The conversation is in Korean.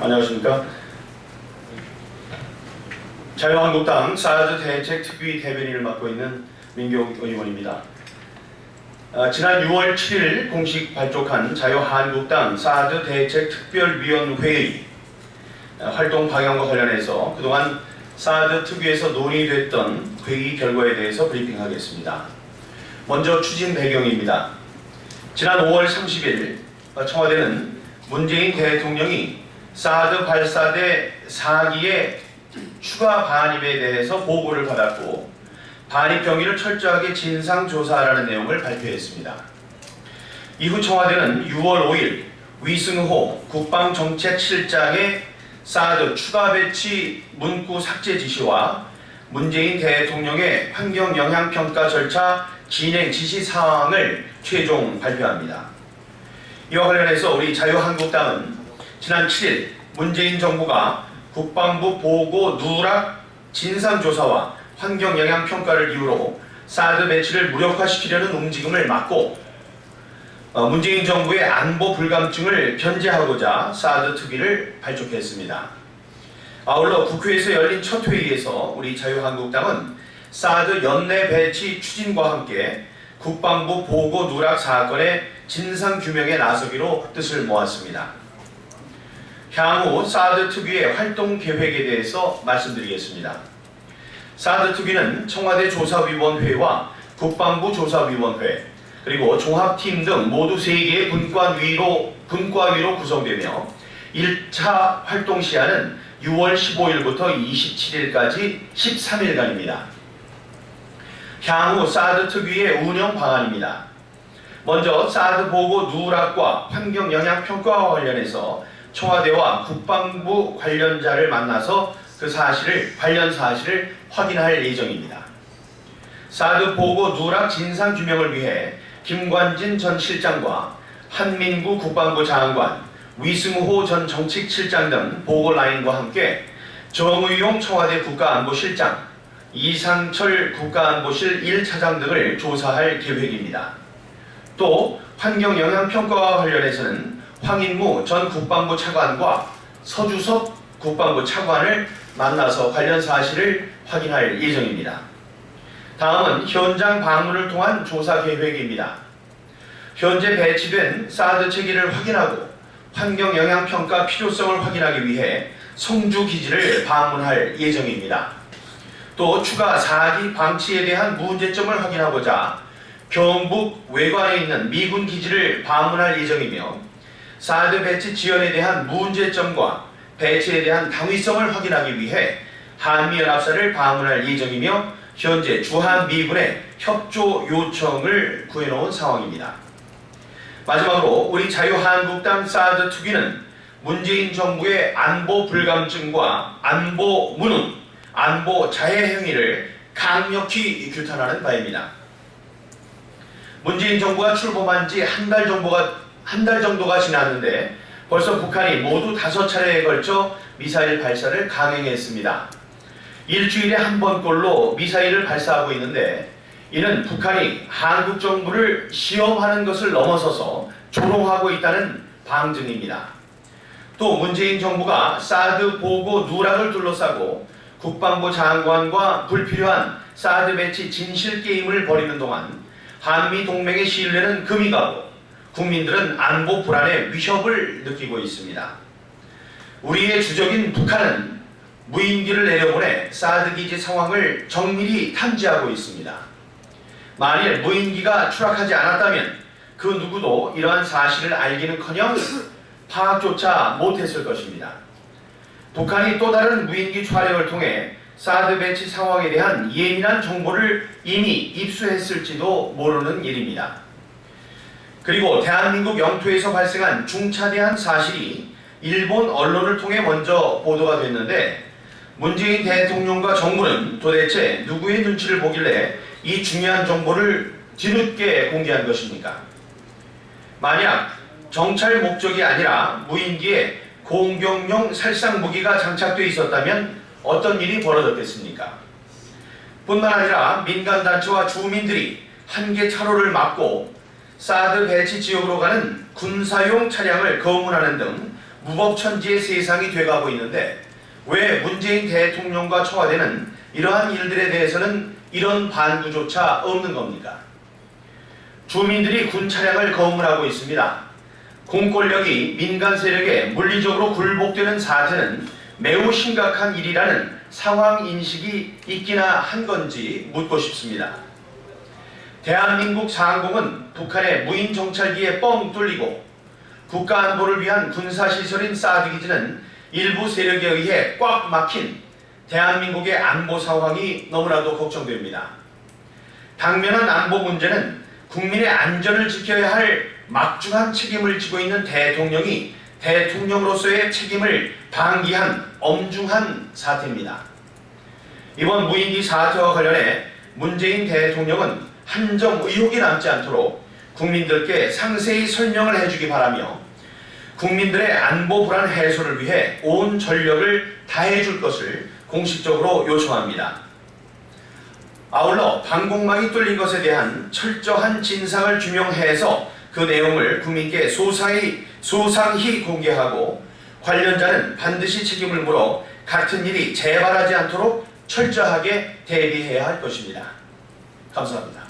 안녕하십니까. 자유한국당 사드 대책특위 대변인을 맡고 있는 민경 의원입니다. 지난 6월 7일 공식 발족한 자유한국당 사드 대책특별위원회의 활동 방향과 관련해서 그동안 사드 특위에서 논의됐던 회의 결과에 대해서 브리핑하겠습니다. 먼저 추진 배경입니다. 지난 5월 30일 청와대는 문재인 대통령이 사드 발사대 4기의 추가 반입에 대해서 보고를 받았고 반입 경위를 철저하게 진상조사하라는 내용을 발표했습니다. 이후 청와대는 6월 5일 위승호 국방정책실장의 사드 추가 배치 문구 삭제 지시와 문재인 대통령의 환경영향평가 절차 진행 지시 사항을 최종 발표합니다. 이와 관련해서 우리 자유한국당은 지난 7일 문재인 정부가 국방부 보고 누락 진상조사와 환경영향평가를 이유로 사드 배치를 무력화시키려는 움직임을 막고 문재인 정부의 안보 불감증을 변제하고자 사드 특위를 발족했습니다. 아울러 국회에서 열린 첫 회의에서 우리 자유한국당은 사드 연내 배치 추진과 함께 국방부 보고 누락 사건의 진상규명에 나서기로 뜻을 모았습니다. 향후 사드 특위의 활동 계획에 대해서 말씀드리겠습니다. 사드 특위는 청와대 조사위원회와 국방부 조사위원회 그리고 종합팀 등 모두 3개의 분과위로 구성되며 1차 활동 시한은 6월 15일부터 27일까지 13일간입니다. 향후 사드 특위의 운영 방안입니다. 먼저 사드 보고 누락과 환경영향평가와 관련해서 청와대와 국방부 관련자를 만나서 관련 사실을 확인할 예정입니다. 사드 보고 누락 진상 규명을 위해 김관진 전 실장과 한민구 국방부 장관, 위승호 전 정책실장 등 보고라인과 함께 정의용 청와대 국가안보실장, 이상철 국가안보실 1차장 등을 조사할 계획입니다. 또 환경영향평가와 관련해서는 황인무 전 국방부 차관과 서주석 국방부 차관을 만나서 관련 사실을 확인할 예정입니다. 다음은 현장 방문을 통한 조사 계획입니다. 현재 배치된 사드 체계를 확인하고 환경영향평가 필요성을 확인하기 위해 성주 기지를 방문할 예정입니다. 또 추가 4기 방치에 대한 문제점을 확인하고자 경북 외관에 있는 미군 기지를 방문할 예정이며 사드 배치 지연에 대한 문제점과 배치에 대한 당위성을 확인하기 위해 한미연합사를 방문할 예정이며 현재 주한미군의 협조 요청을 구해놓은 상황입니다. 마지막으로 우리 자유한국당 사드 특위는 문재인 정부의 안보 불감증과 안보 무능, 안보 자해 행위를 강력히 규탄하는 바입니다. 문재인 정부가 출범한 지 한 달 정도가 지났는데 벌써 북한이 모두 5차례에 걸쳐 미사일 발사를 강행했습니다. 일주일에 한 번꼴로 미사일을 발사하고 있는데 이는 북한이 한국 정부를 시험하는 것을 넘어서서 조롱하고 있다는 방증입니다. 또 문재인 정부가 사드 보고 누락을 둘러싸고 국방부 장관과 불필요한 사드 배치 진실 게임을 벌이는 동안 한미 동맹의 신뢰는 금이 가고 국민들은 안보 불안의 위협을 느끼고 있습니다. 우리의 주적인 북한은 무인기를 내려보내 사드 기지 상황을 정밀히 탐지하고 있습니다. 만일 무인기가 추락하지 않았다면 그 누구도 이러한 사실을 알기는커녕 파악조차 못했을 것입니다. 북한이 또 다른 무인기 촬영을 통해 사드 배치 상황에 대한 예민한 정보를 이미 입수했을지도 모르는 일입니다. 그리고 대한민국 영토에서 발생한 중차대한 사실이 일본 언론을 통해 먼저 보도가 됐는데 문재인 대통령과 정부는 도대체 누구의 눈치를 보길래 이 중요한 정보를 뒤늦게 공개한 것입니까? 만약 정찰 목적이 아니라 무인기에 공격용 살상 무기가 장착되어 있었다면 어떤 일이 벌어졌겠습니까? 뿐만 아니라 민간단체와 주민들이 한계 차로를 막고 사드 배치 지역으로 가는 군사용 차량을 검문하는 등 무법천지의 세상이 돼가고 있는데 왜 문재인 대통령과 청와대는 이러한 일들에 대해서는 이런 반구조차 없는 겁니까? 주민들이 군 차량을 거물하고 있습니다. 공권력이 민간 세력에 물리적으로 굴복되는 사태는 매우 심각한 일이라는 상황 인식이 있기나 한 건지 묻고 싶습니다. 대한민국 상공은 북한의 무인 정찰기에 뻥 뚫리고 국가 안보를 위한 군사시설인 사드기지는 일부 세력에 의해 꽉 막힌 대한민국의 안보 상황이 너무나도 걱정됩니다. 당면한 안보 문제는 국민의 안전을 지켜야 할 막중한 책임을 지고 있는 대통령이 대통령으로서의 책임을 방기한 엄중한 사태입니다. 이번 무인기 사태와 관련해 문재인 대통령은 한 점 의혹이 남지 않도록 국민들께 상세히 설명을 해주기 바라며 국민들의 안보 불안 해소를 위해 온 전력을 다해줄 것을 공식적으로 요청합니다. 아울러 방공망이 뚫린 것에 대한 철저한 진상을 규명해서 그 내용을 국민께 소상히 공개하고 관련자는 반드시 책임을 물어 같은 일이 재발하지 않도록 철저하게 대비해야 할 것입니다. 감사합니다.